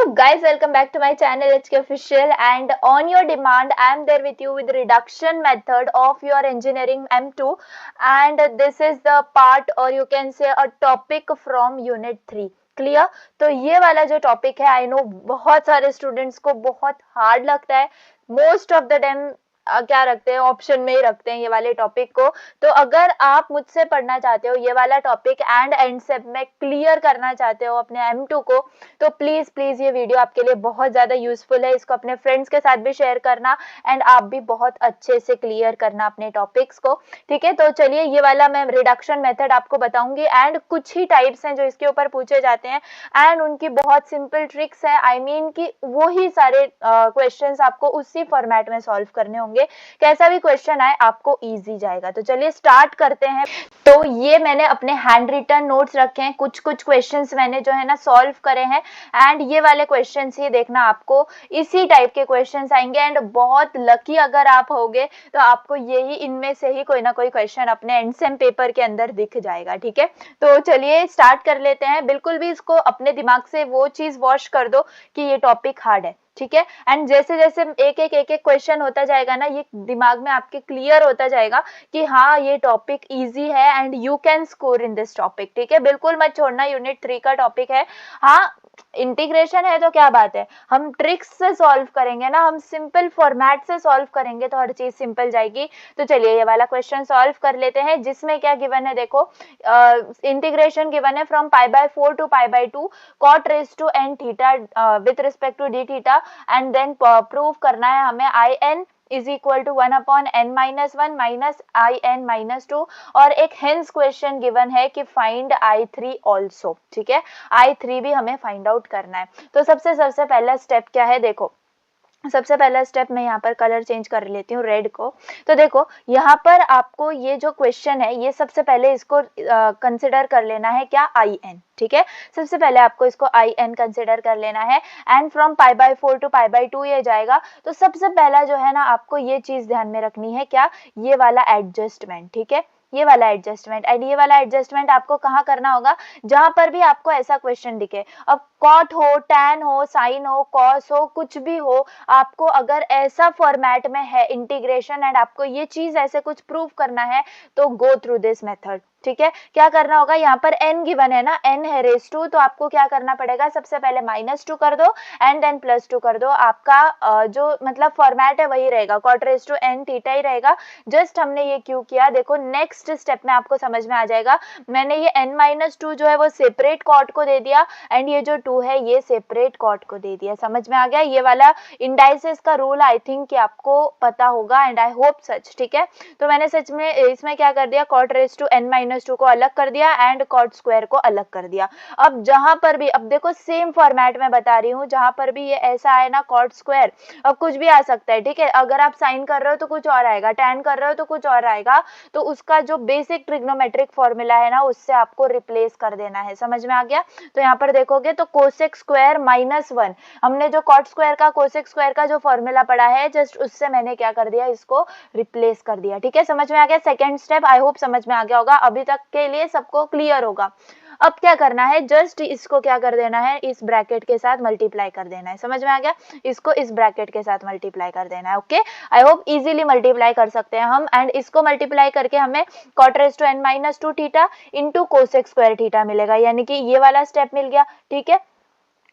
Hello guys, welcome back to my channel HK Official, and on your demand I am there with you with reduction method of your engineering M2, and this is the part or you can say a topic from unit 3. Clear. तो ये वाला जो topic है I know बहुत सारे students को बहुत hard लगता है। मोस्ट ऑफ द टाइम क्या रखते हैं, ऑप्शन में ही रखते हैं ये वाले टॉपिक को। तो अगर आप मुझसे पढ़ना चाहते हो ये वाला टॉपिक एंड से में क्लियर करना चाहते हो अपने M2 को, तो प्लीज प्लीज ये वीडियो आपके लिए बहुत ज्यादा यूजफुल है। इसको अपने फ्रेंड्स के साथ भी शेयर करना एंड आप भी बहुत अच्छे से क्लियर करना अपने टॉपिक्स को। ठीक है, तो चलिए ये वाला मैं रिडक्शन मेथड आपको बताऊंगी एंड कुछ ही टाइप्स हैं जो इसके ऊपर पूछे जाते हैं एंड उनकी बहुत सिंपल ट्रिक्स है। आई मीन कि वो ही सारे क्वेश्चंस आपको उसी फॉर्मेट में सॉल्व करने होंगे। कैसा भी क्वेश्चन आए आपको इजी जाएगा। तो चलिए स्टार्ट करते हैं। तो ये मैंने अपने हैंड रिटन नोट्स रखे हैं, कुछ कुछ क्वेश्चंस मैंने जो है ना सॉल्व करे हैं एंड ये वाले क्वेश्चंस ही देखना, आपको इसी टाइप के क्वेश्चंस आएंगे एंड बहुत लकी अगर आप होगे तो आपको यही इनमें से ही कोई ना कोई क्वेश्चन अपने एंडसेम पेपर के अंदर दिख जाएगा। ठीक है, तो चलिए स्टार्ट कर लेते हैं। बिल्कुल भी इसको अपने दिमाग से वो चीज वॉश कर दो कि ये टॉपिक हार्ड है। ठीक है, एंड जैसे जैसे एक एक क्वेश्चन होता जाएगा ना, ये दिमाग में आपके क्लियर होता जाएगा कि हाँ ये टॉपिक इजी है and you can score in this topic. ठीक है, बिल्कुल मत छोड़ना, यूनिट 3 का टॉपिक है। हाँ इंटीग्रेशन है तो क्या बात है, हम ट्रिक्स से सॉल्व करेंगे ना, हम सिंपल फॉर्मेट से सॉल्व करेंगे तो हर चीज सिंपल जाएगी। तो चलिए ये वाला क्वेश्चन सॉल्व कर लेते हैं, जिसमें क्या गिवन है देखो, इंटीग्रेशन गिवन है from π/4 to π/2 cot raised to n theta with respect to d theta and then prove करना है हमें in is equal to 1/n-1 minus in-2 और एक हेंस क्वेश्चन गिवन है कि फाइंड I3 ऑल्सो। ठीक है, I3 भी हमें फाइंड आउट करना है। तो सबसे पहला स्टेप क्या है, देखो सबसे पहला स्टेप मैं यहाँ पर कलर चेंज कर लेती हूँ रेड को। तो देखो यहाँ पर आपको ये जो क्वेश्चन है ये सबसे पहले इसको कंसिडर कर लेना है क्या, in। ठीक है, सबसे पहले आपको इसको in कंसिडर कर लेना है एंड फ्रॉम π/4 टू π/2 ये जाएगा। तो सबसे पहला जो है ना आपको ये चीज ध्यान में रखनी है क्या, ये वाला एडजस्टमेंट। ठीक है, ये वाला एडजस्टमेंट एंड ये वाला एडजस्टमेंट आपको कहाँ करना होगा, जहां पर भी आपको ऐसा क्वेश्चन दिखे, अब कॉट हो, टैन हो, साइन हो, कॉस हो, कुछ भी हो, आपको अगर ऐसा फॉर्मेट में है इंटीग्रेशन एंड आपको ये चीज ऐसे कुछ प्रूव करना है तो गो थ्रू दिस मेथड। ठीक है, क्या करना होगा, यहाँ पर n गिवन है ना, n है रेस टू, तो आपको क्या करना पड़ेगा, सबसे पहले -2 कर दो एंड देन +2 कर दो। आपका जो मतलब फॉर्मेट है वही रहेगा, cot raise to n theta ही रहेगा। जस्ट हमने ये क्यों किया, देखो नेक्स्ट स्टेप में आपको समझ में आ जाएगा। मैंने ये n-2 जो है वो सेपरेट कॉट को दे दिया एंड ये जो 2 है ये सेपरेट कॉट को दे दिया। समझ में आ गया, ये वाला इंडाइसेस का रूल आई थिंक कि आपको पता होगा एंड आई होप सच। ठीक है, तो मैंने सच में इसमें क्या कर दिया, कॉट रेस टू n-2 को अलग कर दिया एंड कॉट स्क्वायर को अलग कर दिया। अब जहां पर भी, अब देखो सेम फॉर्मेट में बता रही हूँ, जहां पर भी ये ऐसा आए ना कॉट स्क्वायर, अब कुछ भी आ सकता है। ठीक है, अगर आप साइन कर रहे हो तो कुछ और आएगा, टैन कर रहे हो तो कुछ और आएगा, तो उसका जो बेसिक ट्रिग्नोमेट्रिक फॉर्मूला है ना उससे आपको रिप्लेस कर देना है। समझ में आ गया, तो यहाँ पर देखोगे तो कोसेक स्क्वायर -1, हमने जो कॉट स्क्वायर का कोसेक स्क्वायर का जो फॉर्मूला पढ़ा है जस्ट उससे मैंने क्या कर दिया, इसको रिप्लेस कर दिया। ठीक है, समझ में आ गया। सेकंड स्टेप आई होप समझ में आ गया होगा, अभी तक के लिए सबको क्लियर होगा। अब क्या करना है, जस्ट इसको क्या कर देना है, इस ब्रैकेट के साथ मल्टीप्लाई कर देना है। समझ में आ गया, इसको इस ब्रैकेट के साथ मल्टीप्लाई कर देना है। Okay, I hope easily multiply कर सकते हैं हम एंड इसको मल्टीप्लाई करके हमें cot raise to n-2 theta into cosec square theta मिलेगा, यानी कि ये वाला स्टेप मिल गया। ठीक है,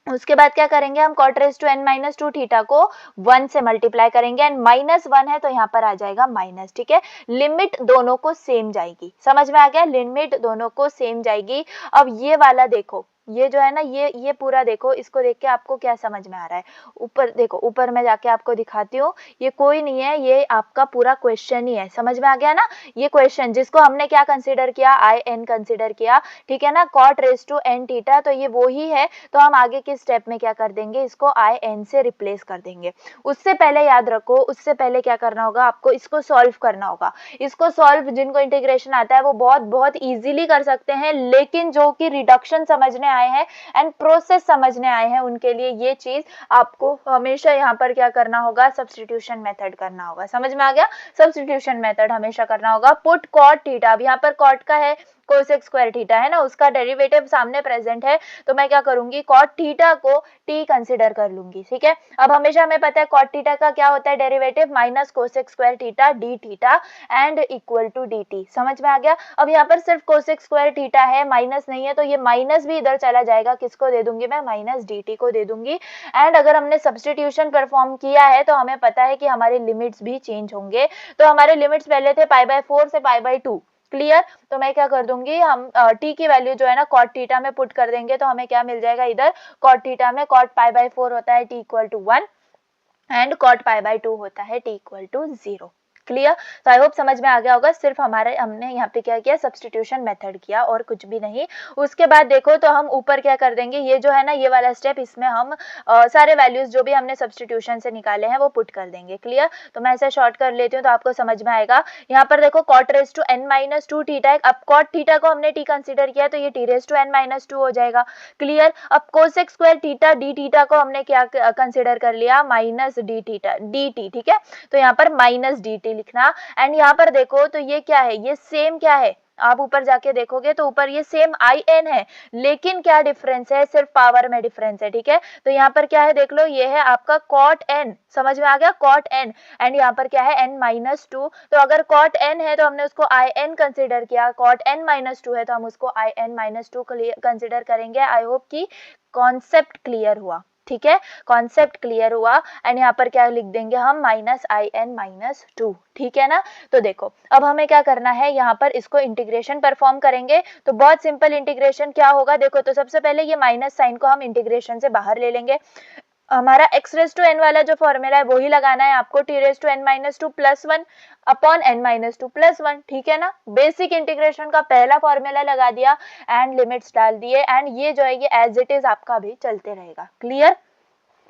उसके बाद क्या करेंगे, हम cot raise to n-2 theta को 1 से मल्टीप्लाई करेंगे एंड -1 है तो यहाँ पर आ जाएगा माइनस। ठीक है, लिमिट दोनों को सेम जाएगी। समझ में आ गया, लिमिट दोनों को सेम जाएगी। अब ये वाला देखो, ये जो है ना ये पूरा देखो, इसको देख के आपको क्या समझ में आ रहा है, ऊपर देखो, ऊपर मैं जाके आपको दिखाती हूँ, ये कोई नहीं है, ये आपका पूरा क्वेश्चन ही है। समझ में आ गया ना, ये क्वेश्चन जिसको हमने क्या कंसीडर किया, in कंसीडर किया। ठीक है ना, cot raise to n theta, तो ये वो ही है। तो हम आगे के स्टेप में क्या कर देंगे, इसको in से रिप्लेस कर देंगे। उससे पहले याद रखो, उससे पहले क्या करना होगा आपको, इसको सॉल्व करना होगा। इसको सॉल्व जिनको इंटीग्रेशन आता है वो बहुत बहुत इजीली कर सकते हैं, लेकिन जो कि रिडक्शन समझने आए हैं एंड प्रोसेस समझने आए हैं उनके लिए ये चीज आपको हमेशा यहाँ पर क्या करना होगा, सब्स्टिट्यूशन मेथड करना होगा। समझ में आ गया, सब्स्टिट्यूशन मेथड हमेशा करना होगा। पुट कॉट थीटा, अब यहाँ पर कॉट का है, कोसेक स्क्वायर थीटा है ना, उसका डेरिवेटिव सामने प्रेजेंट है, तो मैं क्या करूंगी, कॉट थीटा को t कंसिडर कर लूंगी, ठीक है। अब हमेशा हमें पता है कॉट थीटा का क्या होता है derivative, minus cosec square theta D theta and equal to D T. समझ में आ गया। अब यहाँ पर सिर्फ कोसेक स्क्वायर थीटा है, माइनस नहीं है, तो ये माइनस भी इधर चला जाएगा, किसको दे दूंगी मैं, माइनस डी टी को दे दूंगी। एंड अगर हमने सब्सटीट्यूशन परफॉर्म किया है तो हमें पता है कि हमारे लिमिट्स भी चेंज होंगे। तो हमारे लिमिट्स पहले थे π/4 से π/2, क्लियर। तो मैं क्या कर दूंगी, हम t की वैल्यू जो है ना कॉट थीटा में पुट कर देंगे, तो हमें क्या मिल जाएगा, इधर कॉट थीटा में कॉट π/4 होता है t equal to 1 and cot π/2 होता है t इक्वल टू 0, क्लियर। तो आई होप समझ में आ गया होगा। सिर्फ हमने यहाँ पे क्या किया, सब्सटीट्यूशन मेथड किया और कुछ भी नहीं। उसके बाद देखो तो हम ऊपर क्या कर देंगे, ये जो है ना ये वाला स्टेप, इसमें हम सारे वैल्यूज जो भी हमने सब्सटीट्यूशन से निकाले हैं वो पुट कर देंगे, क्लियर। तो मैं ऐसे शॉर्ट कर लेती हूँ तो आपको समझ में आएगा। यहाँ पर देखो cot raise to n-2 theta है, अब cot थीटा को हमने t कंसिडर किया तो ये t रेज टू n-2 हो जाएगा, क्लियर। अब cosec square theta D theta को हमने क्या कंसिडर कर लिया, minus D theta D T, ठीक है। तो यहाँ पर माइनस डी टी लिखना। एंड यहाँ पर देखो तो ये क्या है, ये सेम क्या है, आप ऊपर जाके देखोगे तो ऊपर ये सेम आई एन है, लेकिन क्या डिफरेंस है, सिर्फ पावर में डिफरेंस है, ठीक है। तो यहाँ पर क्या है देख लो, ये है आपका कॉट एन, समझ में आ गया, कॉट एन। एंड यहाँ पर क्या है n-2, तो अगर कॉट एन है तो हमने उसको आई एन कंसिडर किया, कॉट n-2 है तो हम उसको आई एन-2 कंसिडर करेंगे। आई होप कि कॉन्सेप्ट क्लियर हुआ, ठीक है, कॉन्सेप्ट क्लियर हुआ। एंड यहाँ पर क्या लिख देंगे हम, -in-2, ठीक है ना। तो देखो अब हमें क्या करना है, यहाँ पर इसको इंटीग्रेशन परफॉर्म करेंगे। तो बहुत सिंपल इंटीग्रेशन क्या होगा, देखो तो सबसे पहले ये माइनस साइन को हम इंटीग्रेशन से बाहर ले लेंगे। हमारा x रेज टू n वाला जो फॉर्मूला है वही लगाना है आपको, t raise to n-2 plus 1 upon n-2 plus 1, ठीक है ना। बेसिक इंटीग्रेशन का पहला फॉर्मूला लगा दिया एंड लिमिट्स डाल दिए, एंड ये जो है ये एज इट इज आपका भी चलते रहेगा, क्लियर।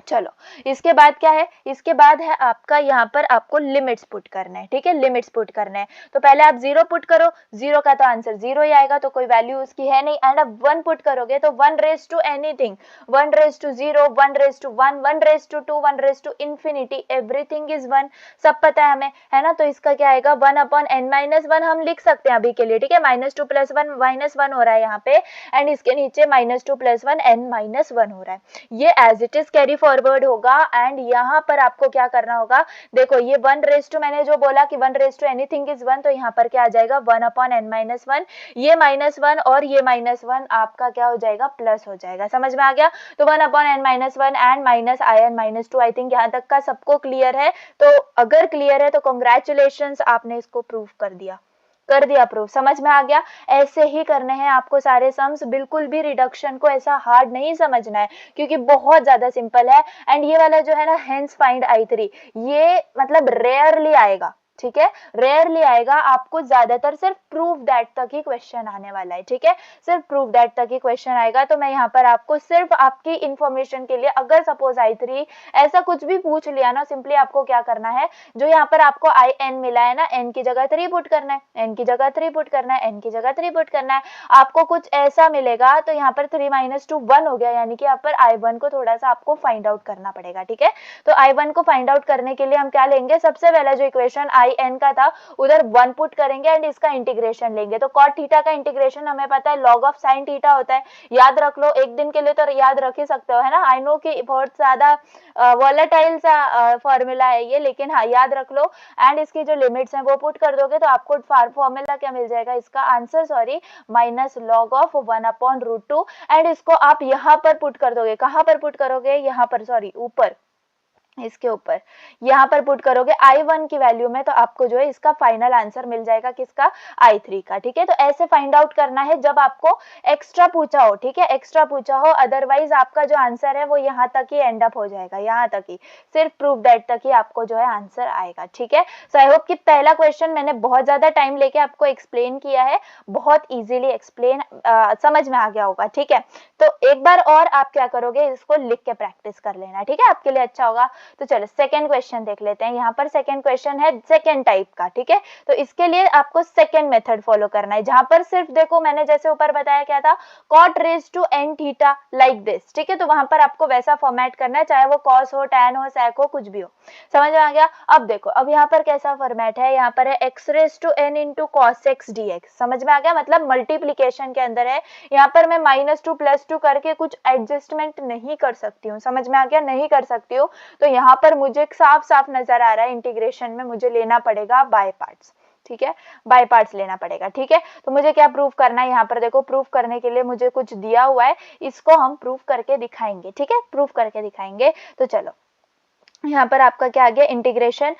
चलो इसके बाद क्या है, इसके बाद है आपका यहाँ पर आपको लिमिट्स पुट करना है, ठीक है, लिमिट्स पुट करना है। तो पहले आप 0 पुट करो, 0 का तो आंसर 0 ही आएगा, तो कोई वैल्यू उसकी है नहीं। एंड अब 1 पुट करोगे तो 1 raise to anything, 1 raise to 0, 1 raise to 1, 1 raise to 2, 1 raise to infinity, everything is 1, सब पता है हमें, है ना। तो इसका क्या आएगा, 1 अपॉन n-1 हम लिख सकते हैं अभी के लिए, ठीक है, -2 + 1 -1 हो रहा है यहाँ पे, एंड इसके नीचे -2 + 1 n-1 हो रहा है, ये as it is carry forward होगा। एंड यहाँ पर आपको क्या करना होगा, देखो ये 1 रेज टू, मैंने जो बोला कि 1 रेज टू एनीथिंग इज 1, तो यहाँ पर क्या आ जाएगा, 1 अपॉन n-1, ये -1 और ये -1 आपका क्या हो जाएगा, प्लस हो जाएगा, समझ में आ गया। तो 1 upon n-1 and minus in-2, I think यहाँ तक का सबको क्लियर है। तो अगर क्लियर है तो कॉन्ग्रेचुलेशंस, आपने इसको प्रूव कर दिया प्रूफ, समझ में आ गया। ऐसे ही करने हैं आपको सारे सम्स, बिल्कुल भी रिडक्शन को ऐसा हार्ड नहीं समझना है क्योंकि बहुत ज्यादा सिंपल है। एंड ये वाला जो है ना हेंस फाइंड I3, ये मतलब रेयरली आएगा, ठीक है, रेयरली आएगा, आपको ज्यादातर सिर्फ प्रूफ दैट तक ही क्वेश्चन आने वाला है, ठीक है, सिर्फ प्रूफ दैट तक ही क्वेश्चन आएगा। तो मैं यहाँ पर आपको सिर्फ आपकी इंफॉर्मेशन के लिए, अगर सपोज I3 ऐसा कुछ भी पूछ लिया ना, सिंपली आपको क्या करना है, जो यहाँ पर आपको IN मिला है ना, n की जगह 3 पुट करना है, n की जगह 3 पुट करना है, n की जगह 3 पुट करना है। आपको कुछ ऐसा मिलेगा तो यहाँ पर 3 - 2 1 हो गया, यानी कि यहाँ पर I1 को थोड़ा सा आपको फाइंड आउट करना पड़ेगा, ठीक है। तो I1 को फाइंड आउट करने के लिए हम क्या लेंगे, सबसे पहला जो इक्वेशन IN का था उधर 1 पुट करेंगे एंड इसका इंटीग्रेशन लेंगे। तो cot थीटा का इंटीग्रेशन हमें पता है log ऑफ sin थीटा होता है, याद रख लो, एक दिन के लिए तो याद रख ही सकते हो, है ना। आई नो कि बहुत ज्यादा वॉलेटाइल सा फॉर्मूला है ये, लेकिन हाँ याद रख लो। एंड इसकी जो लिमिट्स हैं वो पुट कर दोगे तो आपको फॉर्मूला क्या मिल जाएगा, इसका answer sorry minus log of 1/√2। And इसको आप यहाँ पर पुट कर दोगे, कहाँ पर पुट करोगे, यहाँ पर सॉरी ऊपर, इसके ऊपर यहाँ पर पुट करोगे I1 की वैल्यू में, तो आपको जो है इसका फाइनल आंसर मिल जाएगा, किसका, I3 का, ठीक है। तो ऐसे फाइंड आउट करना है जब आपको एक्स्ट्रा पूछा हो, ठीक है, एक्स्ट्रा पूछा हो, अदरवाइज आपका जो आंसर है वो यहाँ तक ही एंड अप हो जाएगा, यहाँ तक ही, सिर्फ प्रूफ दैट तक ही आपको जो है आंसर आएगा, ठीक है। सो आई होप कि पहला क्वेश्चन मैंने बहुत ज्यादा टाइम लेके आपको एक्सप्लेन किया है, बहुत इजीली एक्सप्लेन समझ में आ गया होगा, ठीक है। तो एक बार और आप क्या करोगे, इसको लिख के प्रैक्टिस कर लेना, ठीक है, आपके लिए अच्छा होगा। तो चलो सेकंड क्वेश्चन देख लेते हैं। यहाँ पर सेकंड क्वेश्चन है सेकंड टाइप का, ठीक है। तो इसके लिए आपको सेकंड मेथड फॉलो करना है, जहां पर सिर्फ देखो मैंने जैसे ऊपर बताया क्या था, cot raised to n theta like this, ठीक है। तो वहां पर आपको वैसा फॉर्मेट करना है, चाहे वो cos हो, tan हो, sec हो, कुछ भी हो। समझ में आ गया। अब देखो अब यहाँ पर कैसा फॉर्मेट है, यहाँ पर है x raised to n into cos x dx। समझ में आ गया, मतलब मल्टीप्लीकेशन के अंदर है। यहाँ पर मैं -2 +2 करके कुछ एडजस्टमेंट नहीं कर सकती हूँ। समझ में आ गया, नहीं कर सकती हूँ। तो यहाँ पर मुझे साफ साफ नजर आ रहा है इंटीग्रेशन में मुझे लेना पड़ेगा बाय पार्ट्स, ठीक है, बाय पार्ट्स लेना पड़ेगा, ठीक है। तो मुझे क्या प्रूफ करना है, यहाँ पर देखो प्रूफ करने के लिए मुझे कुछ दिया हुआ है, इसको हम प्रूफ करके दिखाएंगे, ठीक है, प्रूफ करके दिखाएंगे। तो चलो यहाँ पर आपका क्या आ गया, इंटीग्रेशन,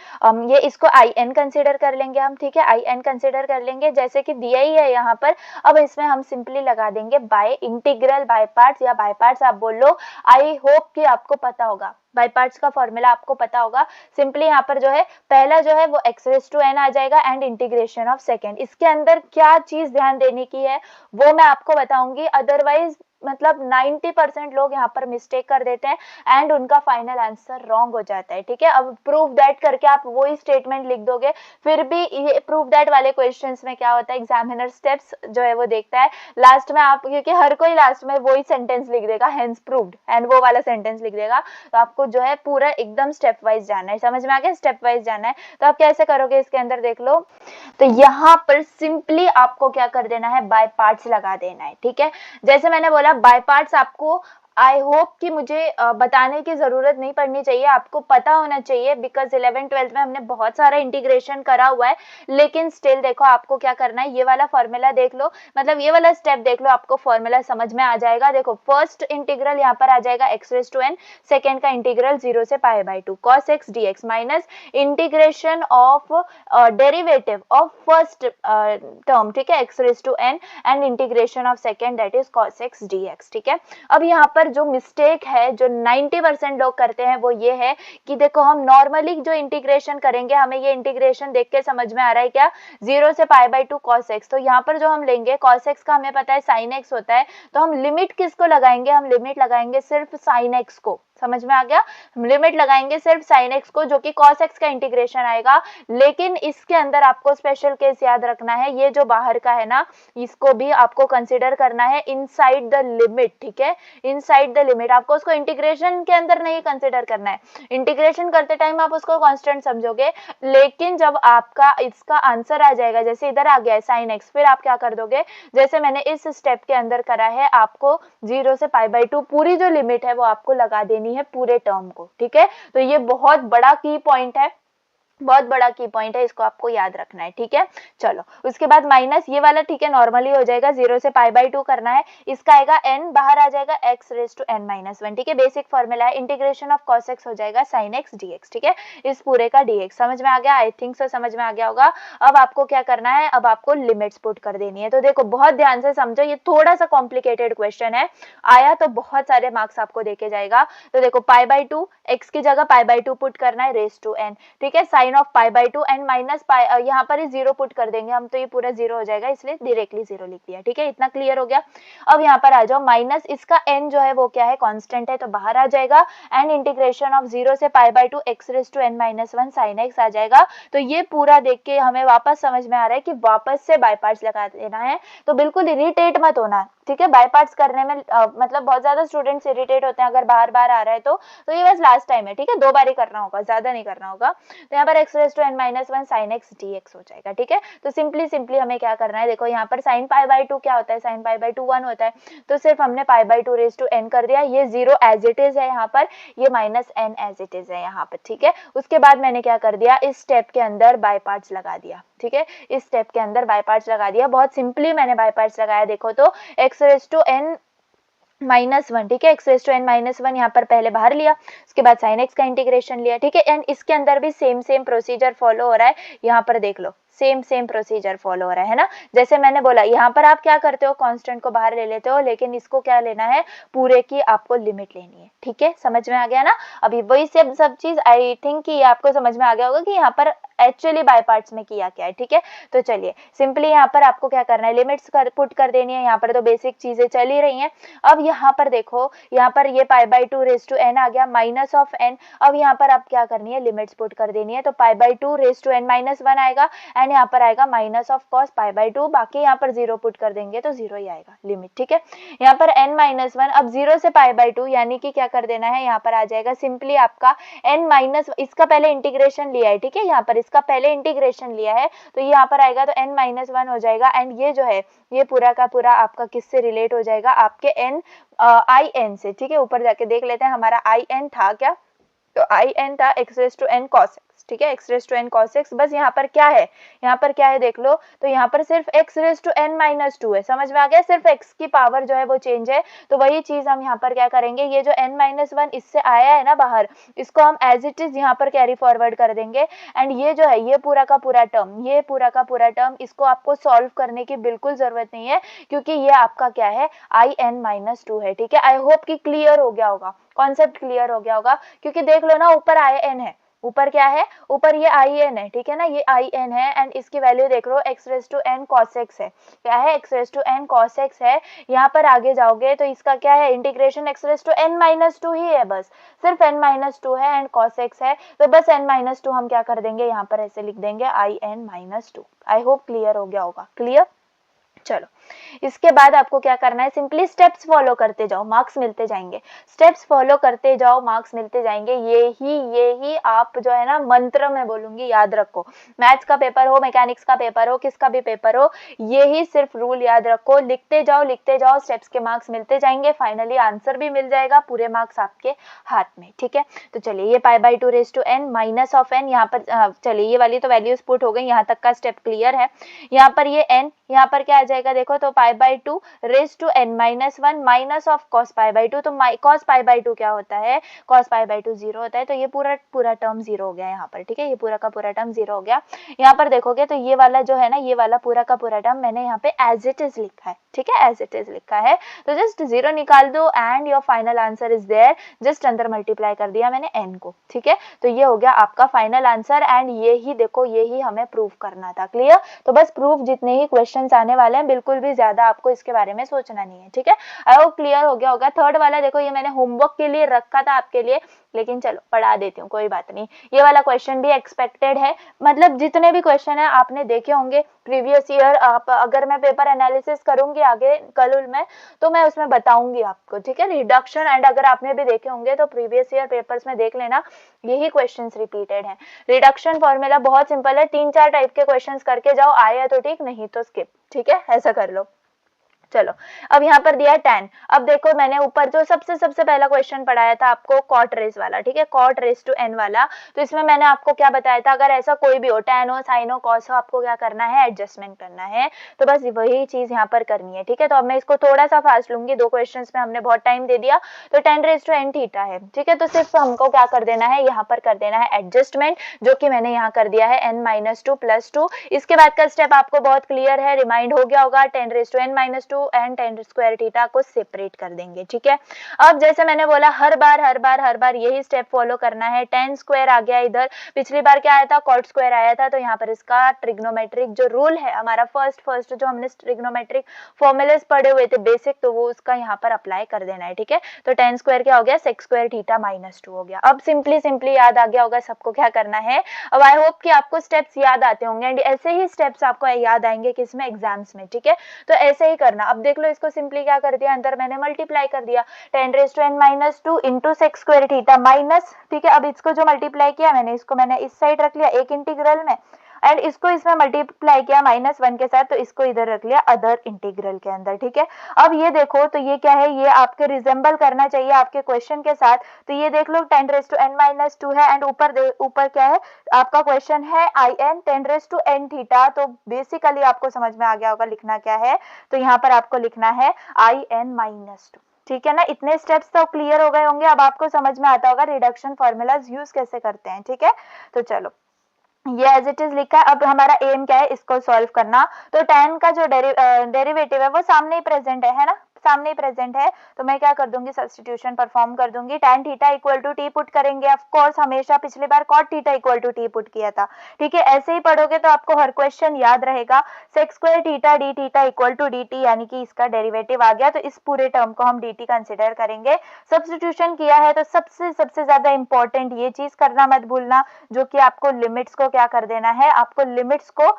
ये इसको आई एन कंसिडर कर लेंगे हम, ठीक है, आई एन कंसिडर कर लेंगे जैसे कि दिया ही है यहाँ पर। अब इसमें हम सिंपली लगा देंगे बाय इंटीग्रल बाय पार्ट्स, या बाय पार्ट्स आप बोल लो। आई होप कि आपको पता होगा बाय पार्ट्स का फॉर्मूला, आपको पता होगा। सिंपली यहाँ पर जो है पहला जो है वो x raised to n आ जाएगा एंड इंटीग्रेशन ऑफ सेकेंड। इसके अंदर क्या चीज ध्यान देने की है वो मैं आपको बताऊंगी, अदरवाइज मतलब 90% लोग यहाँ पर मिस्टेक कर देते हैं एंड उनका फाइनल आंसर रॉन्ग हो जाता है, ठीक है। अब प्रूफ दैट करके आप वही स्टेटमेंट लिख दोगे, फिर भी ये प्रूफ दैट वाले क्वेश्चंस में क्या होता है, एग्जामिनर स्टेप्स जो है वो देखता है लास्ट में आप, क्योंकि हर कोई लास्ट में वही सेंटेंस लिख देगा हेंस प्रूव्ड एंड वो वाला सेंटेंस लिख देगा। तो आपको जो है पूरा एकदम स्टेप वाइज जाना है, समझ में आ गया, स्टेप वाइज जाना है। तो आप कैसे करोगे इसके अंदर देख लो। तो यहाँ पर सिंपली आपको क्या कर देना है, बाय पार्ट्स लगा देना है, ठीक है। जैसे मैंने बोला बाय पार्ट्स आपको आई होप कि मुझे बताने की जरूरत नहीं पड़नी चाहिए, आपको पता होना चाहिए, बिकॉज 11th-12th में हमने बहुत सारा इंटीग्रेशन करा हुआ है। लेकिन स्टिल देखो आपको क्या करना है, ये वाला फॉर्मूला देख लो, मतलब ये वाला स्टेप देख लो, आपको फॉर्मूला समझ में आ जाएगा। देखो फर्स्ट इंटीग्रल यहाँ पर आ जाएगा x raised to n, second का इंटीग्रल 0 से π/2 cos x dx minus integration of derivative of first term, ठीक है, x raised to n and integration of second that is cos x dx, ठीक है। अब यहाँ पर जो मिस्टेक है जो 90% लोग करते हैं वो ये है कि देखो हम नॉर्मली जो इंटीग्रेशन करेंगे, हमें ये इंटीग्रेशन देख के समझ में आ रहा है क्या, 0 से π/2 cos x। तो यहाँ पर जो हम लेंगे cos x का हमें पता है sin x होता है, तो हम लिमिट किसको लगाएंगे, हम लिमिट लगाएंगे सिर्फ sin x को। समझ में आ गया, हम लिमिट लगाएंगे सिर्फ sin x को, जो कि cos x का इंटीग्रेशन आएगा। लेकिन इसके अंदर आपको स्पेशल केस याद रखना है, ये जो बाहर का है ना, इसको भी आपको कंसीडर करना है इनसाइड द लिमिट, ठीक है, इनसाइड द लिमिट। आपको उसको इंटीग्रेशन के अंदर नहीं कंसीडर करना है, इंटीग्रेशन करते टाइम आप उसको कांस्टेंट समझोगे, लेकिन जब आपका इसका आंसर आ जाएगा, जैसे इधर आ गया है sin x, फिर आप क्या कर दोगे, जैसे मैंने इस स्टेप के अंदर करा है, आपको 0 से π/2 पूरी जो लिमिट है वो आपको लगा देनी है पूरे टर्म को, ठीक है। तो ये बहुत बड़ा की पॉइंट है, बहुत बड़ा की पॉइंट है, इसको आपको याद रखना है, ठीक है। चलो उसके बाद माइनस ये वाला, ठीक है, नॉर्मली हो जाएगा, 0 से π/2 करना है, इसका आएगा n, बाहर आ जाएगा x raised to n - 1, ठीक है। बेसिक फॉर्मूला है, इंटीग्रेशन ऑफ cos x हो जाएगा sin x dx, ठीक है, इस पूरे का dx। समझ में आ गया, आई थिंक सो समझ में आ गया होगा। अब आपको क्या करना है, अब आपको लिमिट्स पुट कर देनी है। तो देखो बहुत ध्यान से समझो, ये थोड़ा सा कॉम्प्लिकेटेड क्वेश्चन है, आया तो बहुत सारे मार्क्स आपको देके जाएगा। तो देखो π/2, x की जगह π/2 पुट करना है raised to n, ठीक है, sin of π/2 and minus pi, यहाँ पर ही 0 पुट कर देंगे हम, तो ये पूरा 0 हो जाएगा, इसलिए डायरेक्टली 0 लिख दिया, ठीक है, इतना क्लियर हो गया। अब यहाँ पर आ जाओ, माइनस इसका n जो है वो क्या है, कांस्टेंट है, तो बाहर आ जाएगा एंड इंटीग्रेशन ऑफ 0 से π/2 x raised to n - 1 sin x आ जाएगा। तो ये पूरा देख के हमें वापस समझ में आ रहा है कि वापस से बाय पार्ट्स लगा देना है। तो बिल्कुल इरिटेट मत होना, ठीक है, बाय पार्ट्स करने में मतलब बहुत ज्यादा स्टूडेंट्स इरिटेट होते हैं अगर बार बार आ रहा है तो ये बस लास्ट टाइम है, ठीक है, 2 बार ही करना होगा, ज्यादा नहीं करना होगा। तो यहाँ पर x raised to n - 1 sin x dx हो जाएगा, ठीक है। तो सिंपली हमें क्या करना है, देखो यहाँ पर sin π/2 क्या होता है, sin π/2 1 होता है, तो सिर्फ हमने π/2 raised to n कर दिया, ये 0 एज इट इज है यहाँ पर, ये -n एज इट इज है यहाँ पर, ठीक है। उसके बाद मैंने क्या कर दिया, इस स्टेप के अंदर बाय पार्ट्स लगा दिया, ठीक है, इस स्टेप के अंदर बाय पार्ट्स लगा दिया, बहुत सिंपली मैंने बाय पार्ट्स लगाया। देखो तो x raised to n -1, ठीक है, x raised to n - 1 यहाँ पर पहले बाहर लिया, उसके बाद sin x का इंटीग्रेशन लिया, ठीक है। एंड इसके अंदर भी सेम प्रोसीजर फॉलो हो रहा है, यहाँ पर देख लो सेम प्रोसीजर फॉलो हो रहा है ना। जैसे मैंने बोला यहाँ पर आप क्या करते हो, कांस्टेंट को बाहर ले लेते हो, लेकिन इसको क्या लेना है, पूरे की आपको लिमिट लेनी है, ठीक है, समझ में आ गया ना। अभी वही सब चीज आई थिंक कि आपको समझ में आ गया होगा कि यहाँ पर एक्चुअली बाय पार्ट्स में किया क्या है, ठीक है। तो चलिए सिंपली यहाँ पर आपको क्या करना है, लिमिट्स पुट कर देनी है। यहाँ पर तो बेसिक चीजें चल ही रही हैं। अब यहाँ पर देखो, यहाँ पर ये π/2 रेज टू n आ गया, माइनस ऑफ n। अब यहाँ पर आप क्या करनी है, लिमिट्स पुट कर देनी है। तो π/2 रेज टू n माइनस 1 आएगा एंड यहाँ पर आएगा माइनस ऑफ कॉस π/2, बाकी यहाँ पर 0 पुट कर देंगे तो 0 ही आएगा लिमिट, ठीक है। यहाँ पर n-1, अब 0 से π/2 यानी कि क्या कर देना है, यहाँ पर आ जाएगा सिंपली आपका n-, इसका पहले इंटीग्रेशन लिया है, ठीक है। यहाँ पर इसका पहले इंटीग्रेशन लिया है तो यहाँ पर आएगा तो n-1 हो जाएगा एंड ये जो है ये पूरा का पूरा आपका किससे रिलेट हो जाएगा, आपके in से, ठीक है। ऊपर जाके देख लेते हैं हमारा in था क्या, तो in था x⁻n cos x, ठीक है, x⁻n cos x। बस यहाँ पर क्या है, यहाँ पर क्या है देख लो, तो यहाँ पर सिर्फ x⁻n-2 है, समझ में आ गया, सिर्फ x की पावर जो है वो चेंज है। तो वही चीज हम यहाँ पर क्या करेंगे, ये जो n-1 इससे आया है ना बाहर, इसको हम एज इट इज यहाँ पर कैरी फॉरवर्ड कर देंगे एंड ये जो है ये पूरा का पूरा टर्म, ये पूरा का पूरा टर्म, इसको आपको सॉल्व करने की बिल्कुल जरूरत नहीं है क्योंकि ये आपका क्या है, in-2 है, ठीक है। आई होप कि क्लियर हो गया होगा, कॉन्सेप्ट क्लियर हो गया होगा, क्योंकि देख लो ना ऊपर in है, ऊपर क्या है, ऊपर ये in है, ठीक है ना, ये in है एंड इसकी वैल्यू देख लो x⁻n cos x है, क्या है, x⁻n cos x है। यहाँ पर आगे जाओगे तो इसका क्या है, इंटीग्रेशन x⁻n-2 ही है, बस सिर्फ n-2 है एंड cos x है, तो बस n-2 हम क्या कर देंगे, यहाँ पर ऐसे लिख देंगे in-2। आई होप क्लियर हो गया होगा, क्लियर। चलो इसके बाद आपको क्या करना है, सिंपली स्टेप्स फॉलो करते जाओ, मार्क्स मिलते जाएंगे, स्टेप्स फॉलो करते जाओ, मार्क्स मिलते जाएंगे। ये ही आप जो है ना मंत्र में बोलूंगी, याद रखो, मैथ्स का पेपर हो, मैकेनिक्स का पेपर हो, किसका भी पेपर हो, ये ही सिर्फ रूल याद रखो, लिखते जाओ, स्टेप्स के मार्क्स मिलते जाएंगे, फाइनली आंसर भी मिल जाएगा, पूरे मार्क्स आपके हाथ में, ठीक है। तो चलिए ये π/2 raise to n minus of n, यहाँ पर चलिए ये वाली तो वैल्यूज पुट हो गई, यहाँ तक का स्टेप क्लियर है। यहाँ पर ये n, यहाँ पर क्या आ जाएगा देखो, तो π/2 raise to n-1 minus of cos π/2, तो cos π/2 क्या होता है, cos π/2 0 होता है, तो ये पूरा टर्म 0 हो गया यहाँ पर, ठीक है, ये पूरा का पूरा टर्म 0 हो गया। यहाँ पर देखोगे तो ये वाला जो है ना, ये वाला पूरा का पूरा टर्म मैंने यहाँ पे एज इट इज लिखा है, ठीक है, एज इट इज लिखा है, तो जस्ट 0 निकाल दो and your final answer is there, just अंदर मल्टीप्लाई कर दिया मैंने n को, ठीक है। तो ये हो गया आपका फाइनल आंसर एंड ये ही देखो, ये ही हमें प्रूव करना था, क्लियर। तो बस प्रूफ जितने ही क्वेश्चंस आने वाले हैं, बिल्कुल भी ज्यादा आपको इसके बारे में सोचना नहीं है, ठीक है। आई होप क्लियर हो गया होगा। थर्ड वाला देखो, ये मैंने होमवर्क के लिए रखा था आपके लिए, लेकिन चलो पढ़ा देती हूँ, कोई बात नहीं। ये वाला क्वेश्चन भी एक्सपेक्टेड है, मतलब जितने भी क्वेश्चन है आपने देखे होंगे प्रीवियस ईयर, आप अगर मैं पेपर एनालिसिस करूंगी आगे कल में तो मैं उसमें बताऊंगी आपको, ठीक है। रिडक्शन एंड अगर आपने भी देखे होंगे तो प्रीवियस ईयर पेपर्स में देख लेना, यही क्वेश्चंस रिपीटेड हैं। रिडक्शन फॉर्मूला बहुत सिंपल है, 3-4 टाइप के क्वेश्चंस करके जाओ, आया तो ठीक, नहीं तो स्किप, ठीक है, ऐसा कर लो। चलो अब यहाँ पर दिया है tan। अब देखो मैंने ऊपर जो सबसे पहला क्वेश्चन पढ़ाया था आपको कॉट रेज वाला, ठीक है, कॉट रेज टू n वाला, तो इसमें मैंने आपको क्या बताया था, अगर ऐसा कोई भी हो, tan हो, sin हो, cos हो, आपको क्या करना है, एडजस्टमेंट करना है, तो बस वही चीज यहाँ पर करनी है, ठीक है। तो अब मैं इसको थोड़ा सा फास्ट लूंगी, 2 क्वेश्चंस में हमने बहुत टाइम दे दिया, तो tan raise to n theta है, ठीक है। तो सिर्फ हमको क्या कर देना है, यहाँ पर कर देना है एडजस्टमेंट, जो कि मैंने यहाँ कर दिया है n-2 + 2। इसके बाद का स्टेप आपको बहुत क्लियर है, रिमाइंड हो गया होगा, tan raise to n-2 and tan square theta को सेपरेट कर देंगे, ठीक है। अब जैसे मैंने बोला हर बार यही स्टेप फॉलो करना है। tan स्क्वायर आ गया इधर, पिछली बार क्या आया था, cot स्क्वायर आया था, तो यहाँ पर इसका ट्रिग्नोमेट्रिक जो रूल है हमारा फर्स्ट जो हमने ट्रिग्नोमेट्रिक फॉर्मूलेस पढ़े हुए थे बेसिक, तो वो उसका यहाँ पर अप्लाई कर देना है, ठीक है। तो tan स्क्वायर क्या हो गया, sec स्क्वायर थीटा -2 हो गया। अब सिंपली याद आ गया होगा सबको क्या करना है। अब आई होप कि आपको स्टेप्स याद आते होंगे एंड ऐसे ही स्टेप्स आपको याद आएंगे किसमें, एग्जाम्स में, ठीक है। तो ऐसे ही करना। अब देख लो इसको सिंपली क्या कर दिया, अंदर मैंने मल्टीप्लाई कर दिया, tan raise to n-2 into sec square theta minus, ठीक है। अब इसको जो मल्टीप्लाई किया मैंने, इसको मैंने इस साइड रख लिया एक इंटीग्रल में एंड इसको इसमें मल्टीप्लाई किया -1 के साथ, तो इसको इधर रख लिया अदर इंटीग्रल के अंदर, ठीक है। अब ये देखो तो ये क्या है, ये आपके रिजेंबल करना चाहिए आपके क्वेश्चन के साथ, तो ये देख लो tan रेज टू n-2 है एंड ऊपर क्या है आपका क्वेश्चन है in tan raise to n theta, तो बेसिकली आपको समझ में आ गया होगा लिखना क्या है, तो यहाँ पर आपको लिखना है in-2, ठीक है ना। इतने स्टेप्स तो क्लियर हो गए होंगे, अब आपको समझ में आता होगा रिडक्शन फॉर्मूलाज यूज कैसे करते हैं, ठीक है। तो चलो ये एज इट इज लिखा है। अब हमारा एम क्या है, इसको सॉल्व करना, तो tan का जो डेरिवेटिव है वो सामने ही प्रेजेंट है ना, सामने ही प्रेजेंट है तो मैं क्या कर दूंगी, सब्स्टिट्यूशन परफॉर्म कर दूंगी। tan theta equal to T put करेंगे, ऑफ कोर्स हमेशा पिछली बार cot theta equal to T put किया था, ठीक है। ऐसे ही पढ़ोगे तो आपको हर क्वेश्चन याद रहेगा। sec square theta D theta equal to D T, यानी कि इसका डेरिवेटिव आ गया तो इस पूरे टर्म को हम डी टी कंसिडर करेंगे। सब्स्टिट्यूशन किया है तो सबसे ज्यादा इंपॉर्टेंट ये चीज करना मत भूलना, जो कि आपको लिमिट्स को क्या कर देना है, आपको लिमिट्स को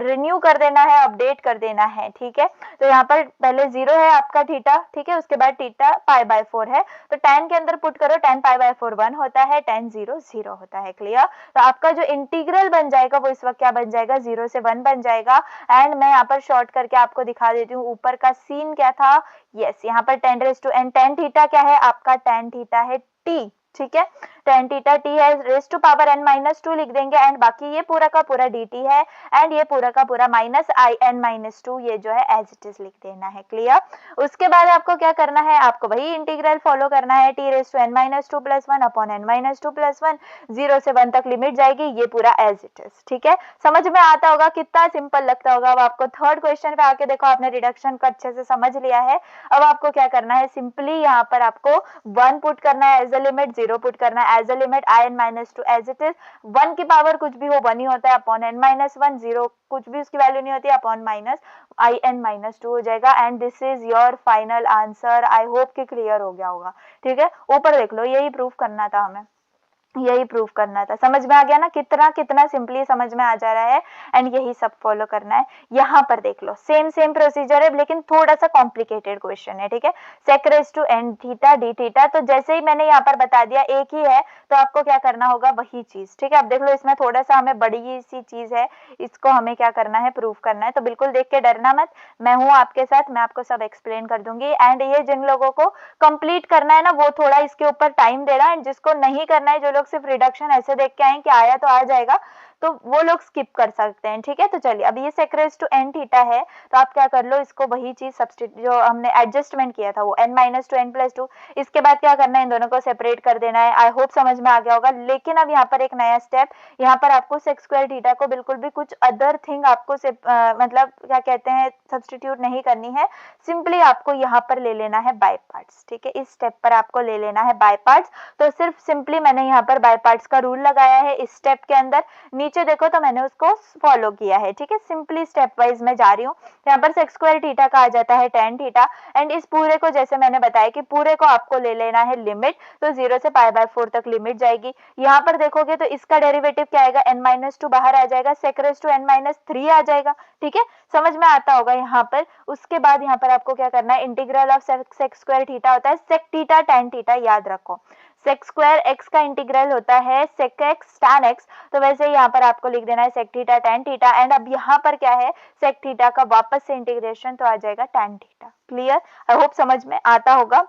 रिन्यू कर देना है, अपडेट कर देना है, ठीक है। तो यहाँ पर पहले 0 है आपका थीटा, ठीक है, उसके बाद थीटा पाई बाय 4 है, तो tan के अंदर पुट करो, tan पाई बाय 4 1 होता है, tan 0 0 होता है। क्लियर? तो आपका जो इंटीग्रल बन जाएगा वो इस वक्त क्या बन जाएगा, 0 से 1 बन जाएगा। एंड मैं यहाँ पर शॉर्ट करके आपको दिखा देती हूँ ऊपर का सीन क्या था। यस, यहाँ पर tan raise to n, tan theta क्या है आपका, tan थीटा है t, ठीक है, tan थीटा t है, raise to power n minus 2 लिख देंगे। एंड बाकी ये पूरा का पूरा dt है, एंड ये पूरा का पूरा माइनस आई n माइनस 2, ये जो है एज इट इज लिख देना है। क्लियर? उसके बाद आपको क्या करना है, आपको वही इंटीग्रल फॉलो करना है, t raise to n minus 2 plus 1 upon n minus 2 plus 1, 0 से 1 तक लिमिट जाएगी, ये पूरा एज इट इज, ठीक है। समझ में आता होगा, कितना सिंपल लगता होगा। अब आपको थर्ड क्वेश्चन पे आके देखो, आपने रिडक्शन को अच्छे से समझ लिया है। अब आपको क्या करना है, सिंपली यहाँ पर आपको 1 पुट करना है एज अ लिमिट, 0 पुट करना है as a limit, I n minus 2 as it is, 1 की पावर कुछ भी हो 1 ही होता है अपॉन n माइनस 1, 0 कुछ भी उसकी वैल्यू नहीं होती अपॉन माइनस आई n माइनस 2 हो जाएगा। And this is your final answer. I hope कि क्लियर हो गया होगा, ठीक है। ऊपर देख लो, यही प्रूफ करना था हमें, यही प्रूफ करना था। समझ में आ गया ना, कितना कितना सिंपली समझ में आ जा रहा है। एंड यही सब फॉलो करना है। यहाँ पर देख लो, सेम प्रोसीजर है, लेकिन थोड़ा सा कॉम्प्लिकेटेड क्वेश्चन है, ठीक है। sec raise to n theta D theta, तो जैसे ही मैंने यहाँ पर बता दिया एक ही है, तो आपको क्या करना होगा, वही चीज, ठीक है। अब देख लो, इसमें थोड़ा सा हमें बड़ी सी चीज है, इसको हमें क्या करना है, प्रूफ करना है। तो बिल्कुल देख के डरना मत, मैं हूँ आपके साथ, मैं आपको सब एक्सप्लेन कर दूंगी। एंड ये जिन लोगों को कंप्लीट करना है ना, वो थोड़ा इसके ऊपर टाइम दे रहा है। जिसको नहीं करना है, जो लोग सिर्फ रिडक्शन ऐसे देख के आए कि आया तो आ जाएगा, तो वो लोग स्किप कर सकते हैं, ठीक है। तो चलिए, अब ये sec raise to n theta है, तो आप क्या कर लो, इसको वही चीज सब्स्टिट्यूट जो हमने एडजस्टमेंट किया था वो n minus to n plus 2, इसके बाद क्या करना है, इन दोनों को सेपरेट कर देना है। आई होप समझ में आ गया होगा। लेकिन अब यहाँ पर एक नया स्टेप, यहाँ पर आपको sec स्क्वायर थीटा को बिल्कुल भी कुछ अदर थिंग आपको मतलब क्या कहते हैं, सब्स्टिट्यूट नहीं करनी है। सिंपली आपको यहाँ पर ले लेना है बाय पार्ट्स, ठीक है। इस स्टेप पर आपको ले लेना है बाय पार्ट्स। तो सिर्फ सिंपली मैंने यहाँ पर बाय पार्ट्स का रूल लगाया है इस स्टेप के अंदर। नीचे देखो तो मैंने उसको फॉलो किया है, ठीक है। सिंपली स्टेप वाइज मैं जा रही हूँ। यहाँ पर sec स्क्वायर थीटा का आ जाता है tan थीटा। एंड इस पूरे को, जैसे मैंने बताया कि पूरे को आपको ले लेना है लिमिट, तो 0 से पाई बाय 4 तक लिमिट जाएगी। यहाँ पर देखोगे तो इसका डेरिवेटिव क्या आएगा, n माइनस 2 बाहर आ जाएगा, sec raise to n minus 3 आ जाएगा, ठीक है। समझ में आता होगा यहाँ पर। उसके बाद यहाँ पर आपको क्या करना है, integral of sec square theta होता है sec थीटा tan थीटा, याद रखो। sec स्क्वायर x का इंटीग्रल होता है sec x tan x, तो वैसे यहाँ पर आपको लिख देना है sec theta tan theta. And अब यहाँ पर क्या है, sec थीटा का वापस से इंटीग्रेशन, तो आ जाएगा tan theta. Clear? I hope समझ में आता होगा।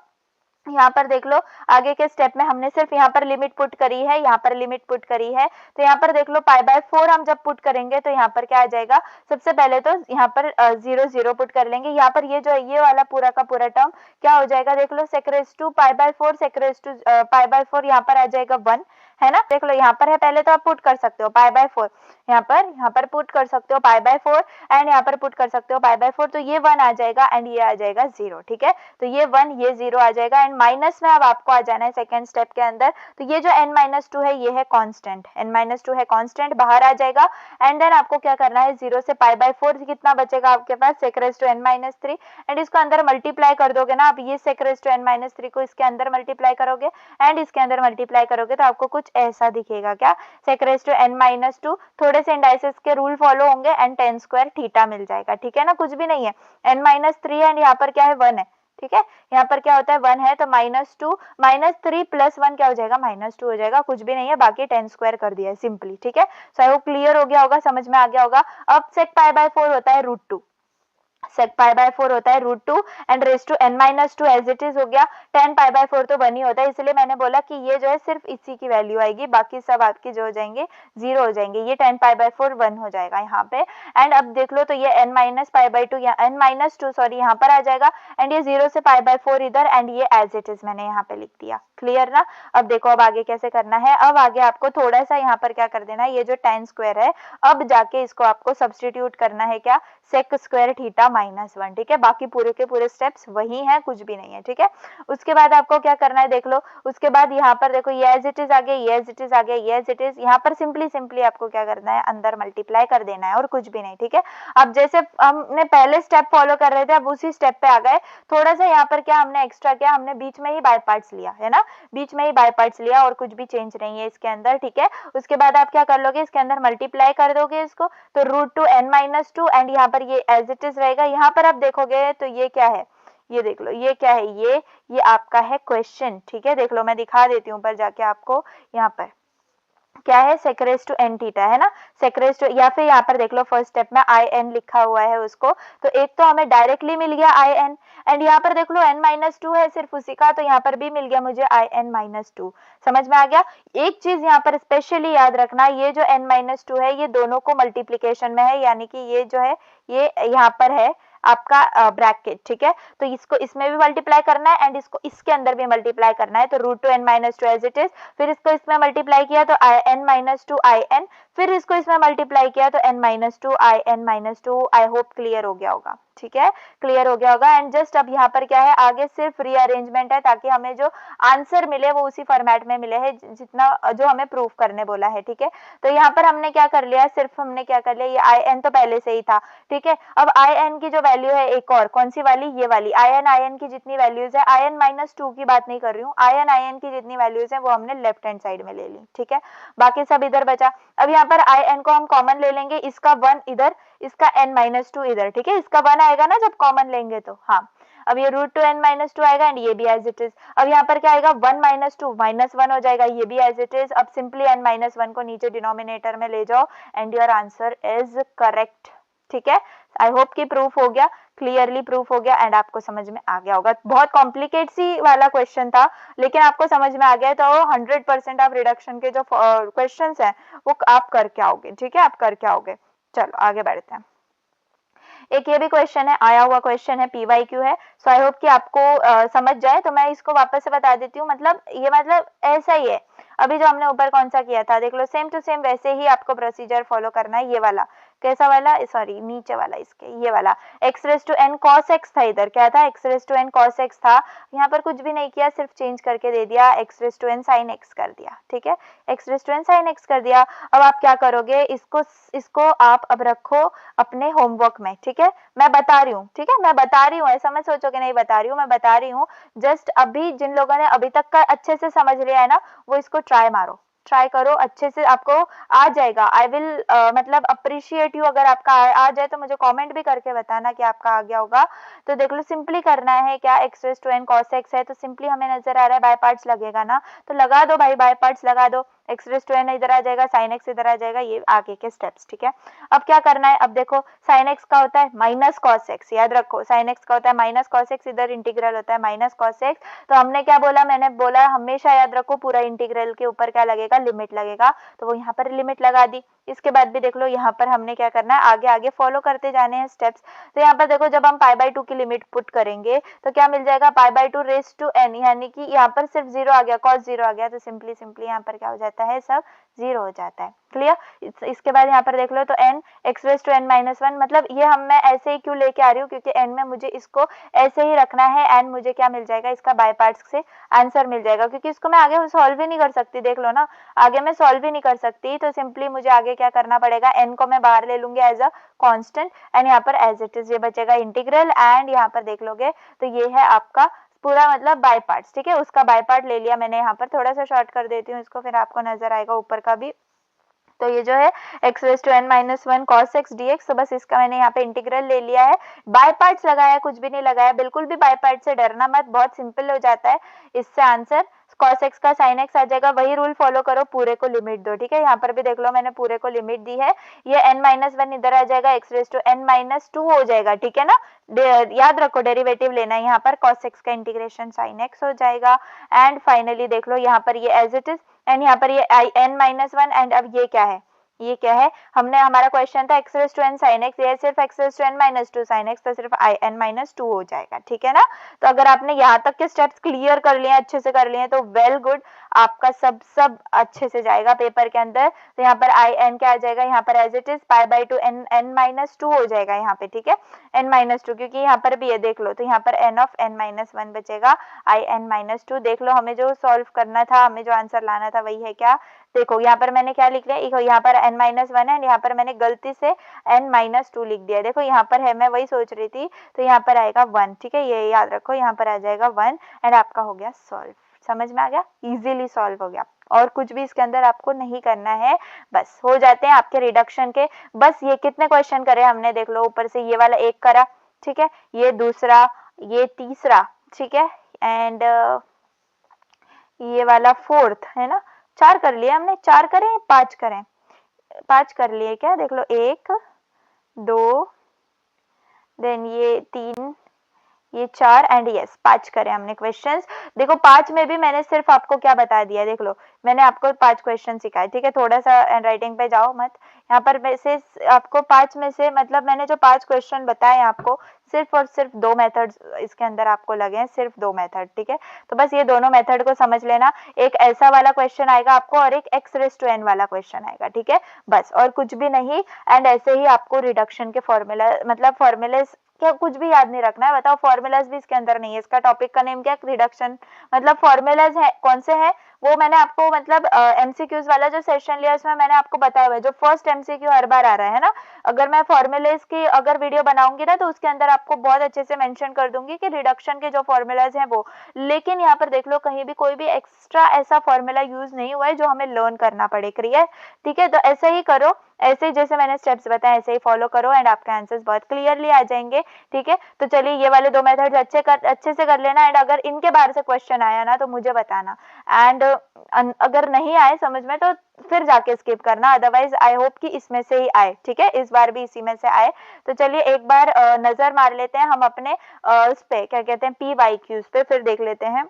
यहाँ पर देख लो, आगे के स्टेप में हमने सिर्फ यहाँ पर लिमिट पुट करी है, यहाँ पर लिमिट पुट करी है। तो यहाँ पर देख लो, पाई बाय 4 हम जब पुट करेंगे तो यहाँ पर क्या आ जाएगा, सबसे पहले तो यहाँ पर 0 0 पुट कर लेंगे। यहाँ पर ये जो है, ये वाला पूरा का पूरा टर्म क्या हो जाएगा, देख लो, sec raise to pi by 4, sec raise to pi by 4, यहाँ पर आ जाएगा 1, है ना। देख लो, यहाँ पर है, पहले तो आप पुट कर सकते हो पाई बाय 4, यहाँ पर पुट कर सकते हो पाई बाय 4, एंड यहाँ पर पुट कर सकते हो पाई बाय 4, तो ये 1 आ जाएगा एंड ये आ जाएगा 0, ठीक है। तो ये 1 ये 0 आ जाएगा। एंड माइनस में अब आपको आ जाना है सेकंड स्टेप के अंदर। तो ये जो n माइनस 2 है, ये है कांस्टेंट, n माइनस 2 है कांस्टेंट, बाहर आ जाएगा। एंड देन आपको क्या करना है, 0 से पाई बाय 4 कितना बचेगा आपके पास, sec raise to n minus 3, and इसको अंदर मल्टीप्लाई कर दोगे ना आप, ये sec raise to n minus 3 को इसके अंदर मल्टीप्लाई करोगे एंड इसके अंदर मल्टीप्लाई करोगे, तो आपको कुछ ऐसा दिखेगा, क्या, sec raise to n minus 2, थोड़े से इंडाइसेस के रूल फॉलो होंगे, एंड tan स्क्वायर थीटा मिल जाएगा, ठीक है ना। कुछ भी नहीं है, n माइनस 3 एंड यहाँ पर क्या है, 1 है, ठीक है। यहाँ पर क्या होता है, 1 है, तो माइनस 2 माइनस 3 प्लस 1 क्या हो जाएगा, माइनस 2 हो जाएगा। कुछ भी नहीं है, बाकी tan स्क्वायर कर दिया है सिंपली, ठीक है। सो वो क्लियर हो गया होगा, समझ में आ गया होगा। अब sec पाई बाय 4 होता है √2, sec पाई बाय 4 होता है √2, and raise to n minus 2 as it is हो गया। tan पाई बाय 4 तो 1 ही होता है, इसलिए मैंने बोला कि ये जो है सिर्फ इसी की वैल्यू आएगी, बाकी सब आपकी जो हो जाएंगे 0 हो जाएंगे। ये tan पाई बाय 4 1 हो जाएगा यहाँ पे। एंड अब देख लो, तो ये n माइनस पाई बाय 2 या n माइनस 2 सॉरी यहाँ पर आ जाएगा, एंड ये 0 से पाई बाय 4 इधर, एंड ये एज इट इज मैंने यहाँ पे लिख दिया। क्लियर ना। अब देखो अब आगे कैसे करना है। अब आगे आपको थोड़ा सा यहाँ पर क्या कर देना है, ये जो tan स्क्वायर है अब जाके इसको आपको सब्सटीट्यूट करना है क्या, sec स्क्वायर थीटा -1, ठीक है। बाकी पूरे के पूरे स्टेप्स वही हैं, कुछ भी नहीं है, ठीक है। उसके बाद आपको क्या करना है देख लो, उसके बाद यहाँ पर देखो ये एज इट इज आ गया, ये एज इट इज आ गया, ये एज इट इज, यहाँ पर सिंपली आपको क्या करना है, अंदर मल्टीप्लाई कर देना है और कुछ भी नहीं, ठीक है। अब जैसे हमने पहले स्टेप फॉलो कर रहे थे अब उसी स्टेप पे आ गए। थोड़ा सा यहाँ पर क्या हमने एक्स्ट्रा किया, हमने बीच में ही बाय पार्ट्स लिया है ना, बीच में ही बाय पार्ट्स लिया और कुछ भी चेंज नहीं है इसके अंदर, ठीक है। उसके बाद आप क्या कर लोगे, इसके अंदर मल्टीप्लाई कर दोगे इसको, तो √2n-2 एंड यहाँ पर ये एज इट इज रहेगा। यहाँ पर आप देखोगे तो ये क्या है, ये देख लो ये क्या है, ये आपका है क्वेश्चन, ठीक है। देख लो मैं दिखा देती हूँ ऊपर जाके आपको, यहाँ पर क्या है sec raised to n theta है ना, sec raised to, या फिर यहाँ पर देख लो फर्स्ट स्टेप में in लिखा हुआ है उसको, तो एक तो हमें डायरेक्टली मिल गया in एंड यहाँ पर देख लो n-2 है सिर्फ उसी का, तो यहाँ पर भी मिल गया मुझे in-2। समझ में आ गया। एक चीज यहाँ पर स्पेशली याद रखना, ये जो n-2 है ये दोनों को मल्टीप्लीकेशन में है, यानी कि ये जो है ये यहाँ पर है आपका ब्रैकेट, ठीक है। तो इसको इसमें भी मल्टीप्लाई करना है एंड इसको इसके अंदर भी मल्टीप्लाई करना है, तो √2n-2 एज इट इज, फिर इसको इसमें मल्टीप्लाई किया तो n-2 in, फिर इसको इसमें मल्टीप्लाई किया तो n-2 in-2। I hope clear हो गया होगा, ठीक है, क्लियर हो गया होगा। एंड जस्ट अब यहाँ पर क्या है, आगे सिर्फ रीअरेंजमेंट है ताकि हमें जो आंसर मिले वो उसी फॉर्मेट में मिले है जितना जो हमें प्रूफ करने बोला है, ठीक है। तो यहाँ पर हमने क्या कर लिया, सिर्फ हमने क्या कर लिया, ये in तो पहले से ही था, ठीक है। अब in की जो वैल्यू है एक और कौन सी वाली, ये वाली in की जितनी वैल्यूज है, in-2 की बात नहीं कर रही हूँ, in की जितनी वैल्यूज है वो हमने लेफ्ट हैंड साइड में ले ली, ठीक है। बाकी सब इधर बचा। अब यहाँ पर in को हम कॉमन ले लेंगे, इसका 1 इधर, इसका n-2 इधर, ठीक है। इसका 1 आएगा ना जब कॉमन लेंगे तो, हाँ। अब ये √2n-2 आएगा एंड ये भी एज इट इज। अब यहाँ पर क्या आएगा, 1-2 -1 हो जाएगा, ये भी एज इट इज। अब सिंपली n-1 को नीचे डिनोमिनेटर में ले जाओ and your answer is correct, ठीक है। आई होप कि प्रूफ हो गया, क्लियरली प्रूफ हो गया एंड आपको समझ में आ गया होगा। बहुत कॉम्प्लिकेट सी वाला क्वेश्चन था लेकिन आपको समझ में आ गया, तो 100% आप रिडक्शन के जो क्वेश्चंस हैं वो आप करके आओगे, ठीक है, आप करके आओगे। चलो आगे बढ़ते हैं। एक ये भी क्वेश्चन है, आया हुआ क्वेश्चन है, PYQ है, सो आई होप कि आपको समझ जाए। तो मैं इसको वापस से बता देती हूँ, मतलब ये मतलब ऐसा ही है, अभी जो हमने ऊपर कौन सा किया था देख लो, सेम टू सेम वैसे ही आपको प्रोसीजर फॉलो करना है। ये वाला कैसा वाला, सॉरी नीचे वाला, इसके ये वाला x⁻n cos x था, इधर क्या था x⁻n cos x था, यहाँ पर कुछ भी नहीं किया, सिर्फ चेंज करके दे दिया x⁻n sin x कर दिया, ठीक है, x⁻n sin x कर दिया। अब आप क्या करोगे, इसको आप अब रखो अपने होमवर्क में, ठीक है, मैं बता रही हूँ, ठीक है, मैं बता रही हूँ, ऐसा मत सोचो कि नहीं बता रही हूँ, मैं बता रही हूँ। जस्ट अभी जिन लोगों ने अभी तक का अच्छे से समझ लिया है ना, वो इसको ट्राई मारो, ट्राई करो अच्छे से, आपको आ जाएगा। आई विल मतलब अप्रिशिएट यू, अगर आपका आ जाए तो मुझे कमेंट भी करके बताना कि आपका आ गया होगा। तो देख लो सिंपली करना है क्या, x⁻n cos x है तो सिंपली हमें नजर आ रहा है बाय पार्ट्स लगेगा ना, तो लगा दो भाई, बाय पार्ट्स लगा दो, x⁻n इधर आ जाएगा, sin x इधर आ जाएगा, ये आगे के स्टेप्स, ठीक है। अब क्या करना है, अब देखो sin x का होता है माइनस cos x, याद रखो sin x का होता है माइनस cos x, इधर इंटीग्रल होता है माइनस cos x। तो हमने क्या बोला, मैंने बोला हमेशा याद रखो पूरा इंटीग्रल के ऊपर क्या लगेगा, लिमिट लगेगा, तो वो यहाँ पर लिमिट लगा दी। इसके बाद भी देख लो यहाँ पर हमने क्या करना है, आगे आगे फॉलो करते जाने हैं स्टेप्स। तो यहाँ पर देखो जब हम π/2 की लिमिट पुट करेंगे तो क्या मिल जाएगा, π/2 रेज़ टू n, यानी कि यहाँ पर सिर्फ 0 आ गया, cos 0 आ गया, तो सिंपली यहाँ पर क्या हो जाता है, सब 0 हो जाता है, क्लियर। इसके बाद यहाँ पर देख लो तो n x⁻n-1, मतलब ये मैं ऐसे ही क्यों लेके आ रही हूँ, क्योंकि n में मुझे इसको ऐसे ही रखना है एंड मुझे क्या मिल जाएगा, इसका बाय पार्ट्स से आंसर मिल जाएगा, क्योंकि इसको मैं आगे सॉल्व ही नहीं कर सकती, देख लो ना, आगे मैं सॉल्व ही नहीं कर सकती। तो सिंपली मुझे आगे क्या करना पड़ेगा, n को मैं बाहर ले लूंगी एज अ कांस्टेंट एंड यहाँ पर एज इट इज ये बचेगा इंटीग्रल, एंड यहाँ पर देख लोगे तो ये है आपका पूरा मतलब बाय पार्ट्स, ठीक है, उसका बाय पार्ट ले लिया मैंने। यहाँ पर थोड़ा सा शॉर्ट कर देती हूँ इसको, फिर आपको नजर आएगा ऊपर का भी। तो ये जो है x⁻n-1 cos x dx, तो बस इसका मैंने यहाँ पे इंटीग्रल ले लिया है, बाय पार्ट्स लगाया, कुछ भी नहीं लगाया, बिल्कुल भी बाय पार्ट से डरना मत, बहुत सिंपल हो जाता है इससे आंसर। cos x का sin x आ जाएगा, वही रूल फॉलो करो, पूरे को लिमिट दो, ठीक है। यहाँ पर भी देख लो मैंने पूरे को लिमिट दी है, ये n-1 इधर आ जाएगा, x⁻n-2 हो जाएगा, ठीक है ना, याद रखो डेरिवेटिव लेना है यहाँ पर, cos x का इंटीग्रेशन sin x हो जाएगा। एंड फाइनली देख लो यहाँ पर ये एज इट इज, एंड यहाँ पर ये n-1 एंड अब ये क्या है, ये क्या है, हमने हमारा क्वेश्चन था x raise to n sin x, ये सिर्फ x raise to n minus two sin x, तो सिर्फ i n माइनस टू हो जाएगा, ठीक है ना। तो अगर आपने यहाँ तक के स्टेप्स क्लियर कर लिए, अच्छे से कर लिए, तो वेल गुड, आपका सब अच्छे से जाएगा पेपर के अंदर। तो यहाँ पर i n क्या आ जाएगा, यहाँ पर as it is pi by two n minus two हो जाएगा यहाँ पे, ठीक है, n माइनस टू, क्योंकि यहाँ पर भी ये देख लो, तो यहाँ पर n of n minus one बचेगा, i n माइनस टू। देख लो, हमें जो सॉल्व करना था, हमें जो आंसर लाना था वही है क्या, देखो यहाँ पर मैंने क्या लिख लिया, यहाँ पर n माइनस वन है, यहाँ पर मैंने गलती से n माइनस टू लिख दिया, देखो यहाँ पर है, मैं वही सोच रही थी, तो यहाँ पर आएगा वन, ठीक है, ये याद रखो, यहाँ पर आ जाएगा वन, एंड आपका हो गया सॉल्व। समझ में आ गया, इजीली सॉल्व हो गया, और कुछ भी इसके अंदर आपको नहीं करना है, बस हो जाते हैं आपके रिडक्शन के। बस ये कितने क्वेश्चन करे हमने, देख लो, ऊपर से ये वाला एक करा, ठीक है, ये दूसरा, ये तीसरा, ठीक है, एंड ये वाला फोर्थ है ना, चार कर लिए हमने, चार करें पांच करें, पांच कर लिए क्या, देख लो, एक दो, देन ये तीन, ये चार, एंड यस पांच करें हमने क्वेश्चंस। देखो पांच में भी मैंने सिर्फ आपको क्या बता दिया, देख लो, मैंने आपको पांच क्वेश्चन सिखाए, ठीक है, थोड़ा सा हैंड राइटिंग पे जाओ मत, यहाँ पर मैं से आपको पांच में से, मतलब मैंने जो पांच क्वेश्चन बताए आपको, सिर्फ और सिर्फ दो मेथड्स इसके अंदर आपको लगे हैं, सिर्फ दो मेथड, ठीक है। तो बस ये दोनों मेथड को समझ लेना, एक ऐसा वाला क्वेश्चन आएगा आपको, और एक एक्स रेज टू एन वाला क्वेश्चन आएगा, ठीक है, बस, और कुछ भी नहीं। एंड ऐसे ही आपको रिडक्शन के फॉर्मूला, मतलब फॉर्मूले क्या कुछ भी याद नहीं रखना है, बताओ, फॉर्मूलाज भी इसके अंदर नहीं है, इसका टॉपिक का नेम क्या, रिडक्शन, मतलब फॉर्मूलाज है कौन से हैं, वो मैंने आपको, मतलब एमसीक्यूज वाला जो सेशन लिया उसमें मैंने आपको बताया हुआ है, जो फर्स्ट एमसीक्यू हर बार आ रहा है ना, अगर मैं फॉर्मूलेज की अगर वीडियो बनाऊंगी ना, तो उसके अंदर आपको बहुत अच्छे से मेंशन कर दूंगी कि रिडक्शन के जो फॉर्मूलाज हैं वो, लेकिन यहाँ पर देख लो, कहीं भी कोई भी एक्स्ट्रा ऐसा फॉर्मूला यूज नहीं हुआ है जो हमें लर्न करना पड़े, क्लियर, ठीक है। तो ऐसे ही करो, ऐसे ही जैसे मैंने स्टेप्स बताए ऐसे ही फॉलो करो, एंड आपके आंसर्स बहुत क्लियरली आ जाएंगे, ठीक है। तो चलिए, ये वाले दो मेथड्स अच्छे से कर लेना, एंड अगर इनके बाहर से क्वेश्चन आया ना तो मुझे बताना, एंड अगर नहीं आए समझ में तो फिर जाके स्किप करना, अदरवाइज आई होप कि इसमें से ही आए, ठीक है, इस बार भी इसी में से आए। तो चलिए एक बार नजर मार लेते हैं हम अपने इस पे, क्या कहते हैं, PYQs पे, फिर देख लेते हैं।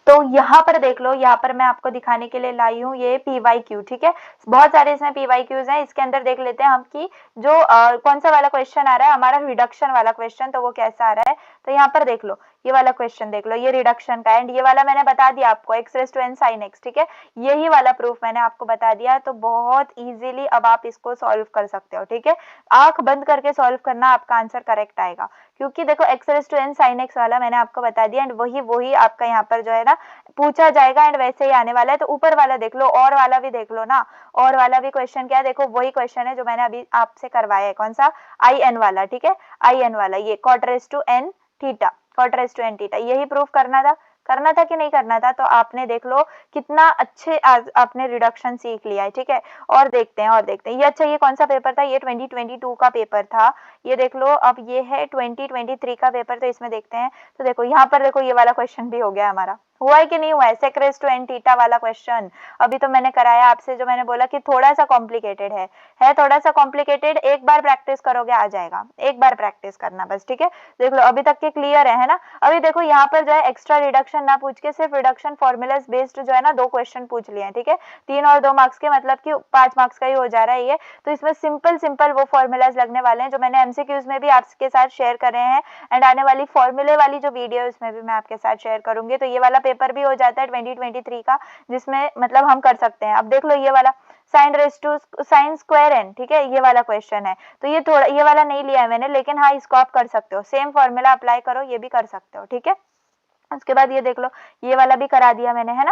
तो यहाँ पर देख लो, यहाँ पर मैं आपको दिखाने के लिए लाई हूँ ये PYQ, ठीक है, बहुत सारे इसमें PYQs हैं, इसके अंदर देख लेते हैं हम कि जो कौन सा वाला क्वेश्चन आ रहा है हमारा, रिडक्शन वाला क्वेश्चन, तो वो कैसा आ रहा है। तो यहाँ पर देख लो, ये वाला क्वेश्चन देख लो, ये रिडक्शन का, एंड ये वाला मैंने बता दिया आपको, x raise to n sin x, ठीक है, यही वाला प्रूफ मैंने आपको बता दिया, तो बहुत इजीली अब आप इसको सॉल्व कर सकते हो, ठीक है, आंख बंद करके सॉल्व करना, आपका आंसर करेक्ट आएगा, क्योंकि देखो x raise to n sin x वाला मैंने आपको बता दिया, एंड वही आपका यहाँ पर जो है ना पूछा जाएगा, एंड वैसे ही आने वाला है। तो ऊपर वाला देख लो, और वाला भी देख लो ना, और वाला भी क्वेश्चन क्या है, देखो वही क्वेश्चन है जो मैंने अभी आपसे करवाया है, कौन सा, IN वाला, ठीक है, IN वाला, ये cot raised to n theta, cot raised to n theta, यही प्रूफ करना था कि नहीं करना था। तो आपने देख लो कितना अच्छे आपने रिडक्शन सीख लिया है, ठीक है। और देखते हैं ये, अच्छा, ये कौन सा पेपर था, ये 2022 का पेपर था, ये देख लो, अब ये है 2023 का पेपर, तो इसमें देखते हैं। तो देखो यहाँ पर देखो, ये वाला क्वेश्चन भी हो गया हमारा, हुआ है कि नहीं हुआ है, sec raised to n theta वाला क्वेश्चन अभी तो मैंने कराया आपसे, जो मैंने बोला कि थोड़ा सा कॉम्प्लिकेटेड है थोड़ा सा कॉम्प्लिकेटेड, एक बार प्रैक्टिस करोगे आ जाएगा, एक बार प्रैक्टिस करना बस, ठीक है। देख लो अभी तक के क्लियर है ना। अभी देखो यहाँ पर जो है एक्स्ट्रा रिडक्शन ना पूछ के सिर्फ रिडक्शन फॉर्मूलाज बेस्ड जो है ना 2 क्वेश्चन पूछ लिए हैं, ठीक है, 3 और 2 मार्क्स के, मतलब कि 5 मार्क्स का ही हो जा रहा है ये। तो इसमें सिंपल वो फॉर्मूलाज लगने वाले हैं जो मैंने एमसीक्यूज में भी आपके साथ शेयर कर रहे हैं, एंड आने वाली फॉर्मूले वाली जो वीडियो है उसमें भी मैं आपके साथ शेयर करूंगी। तो ये वाला पेपर भी हो जाता है 2023 का, जिसमें मतलब हम कर सकते हैं। अब देख लो ये वाला sin raise to sin square n, ठीक है, ये वाला क्वेश्चन है, तो ये थोड़ा, ये वाला नहीं लिया है मैंने, लेकिन हाँ इसको आप कर सकते हो, सेम फॉर्मूला अप्लाई करो, ये भी कर सकते हो, ठीक है। उसके बाद ये देख लो, ये वाला भी करा दिया मैंने, है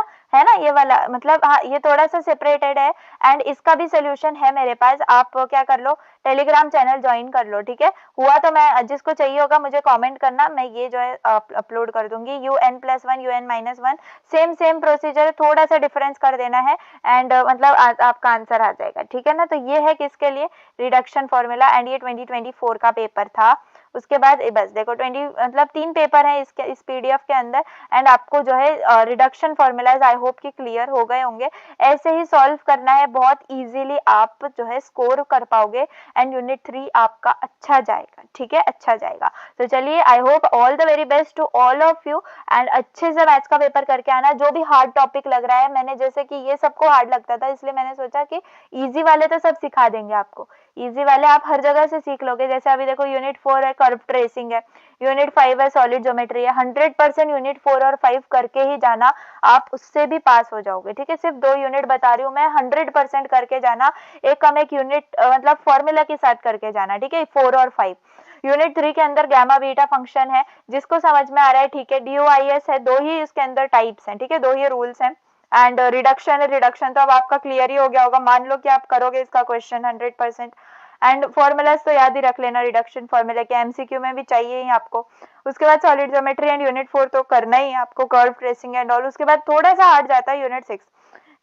ना, ये वाला, मतलब हाँ ये थोड़ा सा सेपरेटेड है, एंड इसका भी सोल्यूशन है मेरे पास। आप क्या कर लो, टेलीग्राम चैनल ज्वाइन कर लो, ठीक है, हुआ तो मैं, जिसको चाहिए होगा मुझे कमेंट करना, मैं ये जो है अपलोड कर दूंगी, UN+1 UN-1, सेम प्रोसीजर, थोड़ा सा डिफरेंस कर देना है, एंड मतलब आपका आंसर आ जाएगा, ठीक है ना। तो ये है किसके लिए, रिडक्शन फॉर्मूला, एंड ये 2024 का पेपर था। उसके बाद बस देखो 20 मतलब 3 पेपर है इसके इस पीडीएफ के अंदर एंड आपको जो है रिडक्शन फॉर्मूलाज आई होप कि क्लियर हो गए होंगे। ऐसे ही सॉल्व करना है, बहुत इजीली आप जो है स्कोर कर पाओगे एंड यूनिट 3 आपका अच्छा जाएगा, ठीक है, अच्छा जाएगा। तो चलिए I hope all the very best to all of you and अच्छे से मैथ्स का पेपर करके आना। जो भी हार्ड टॉपिक लग रहा है, मैंने जैसे कि ये सबको हार्ड लगता था इसलिए मैंने सोचा कि इजी वाले तो सब सिखा देंगे आपको, इजी वाले आप हर जगह से सीख लोगे। जैसे अभी देखो यूनिट 4 है कर्व ट्रेसिंग है, यूनिट 5 है सॉलिड ज्योमेट्री है, 100% यूनिट 4 और 5 करके ही जाना, आप उससे भी पास हो जाओगे, ठीक है। सिर्फ 2 यूनिट बता रही हूँ मैं, 100% करके जाना, एक कम एक यूनिट मतलब फॉर्मूला के साथ करके जाना, ठीक है, 4 और 5। यूनिट 3 के अंदर गामा बीटा फंक्शन है, जिसको समझ में आ रहा है ठीक है, DOIS है, 2 ही इसके अंदर टाइप्स हैं, ठीक है, 2 ही रूल्स हैं एंड रिडक्शन है, रिडक्शन तो अब आपका क्लियर ही हो गया होगा, मान लो कि आप करोगे इसका क्वेश्चन 100%। एंड फॉर्मूलाज तो याद ही रख लेना, रिडक्शन फॉर्मूला के एमसीक्यू में भी चाहिए ही आपको। उसके बाद सॉलिड ज्योमेट्री एंड यूनिट 4 तो करना ही है आपको, कर्व ट्रेसिंग एंड ऑल। उसके बाद थोड़ा सा हार्ड जाता है यूनिट 6,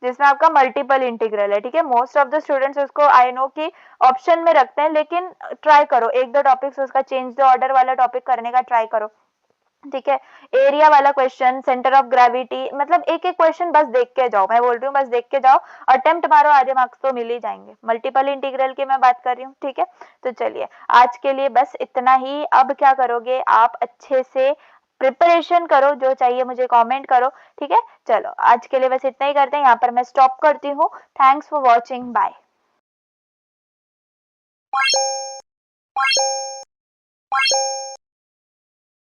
जिसमें आपका मल्टीपल इंटीग्रल है, ठीक है। मोस्ट ऑफ द स्टूडेंट्स उसको आई नो कि ऑप्शन में रखते हैं, लेकिन ट्राई करो एक दो टॉपिक्स उसका चेंज द ऑर्डर वाला टॉपिक करने का ट्राई करो, ठीक है। एरिया वाला क्वेश्चन, सेंटर ऑफ ग्रेविटी, मतलब एक एक क्वेश्चन बस देख के जाओ, मैं बोल रही हूँ बस देख के जाओ, अटेम्प्ट मारो, आधे मार्क्स तो मिल ही जाएंगे। मल्टीपल इंटीग्रल की मैं बात कर रही हूँ, ठीक है। तो चलिए आज के लिए बस इतना ही। अब क्या करोगे आप, अच्छे से प्रिपरेशन करो, जो चाहिए मुझे कमेंट करो, ठीक है। चलो आज के लिए बस इतना ही करते हैं, यहाँ पर मैं स्टॉप करती हूँ। Thanks for watching, bye.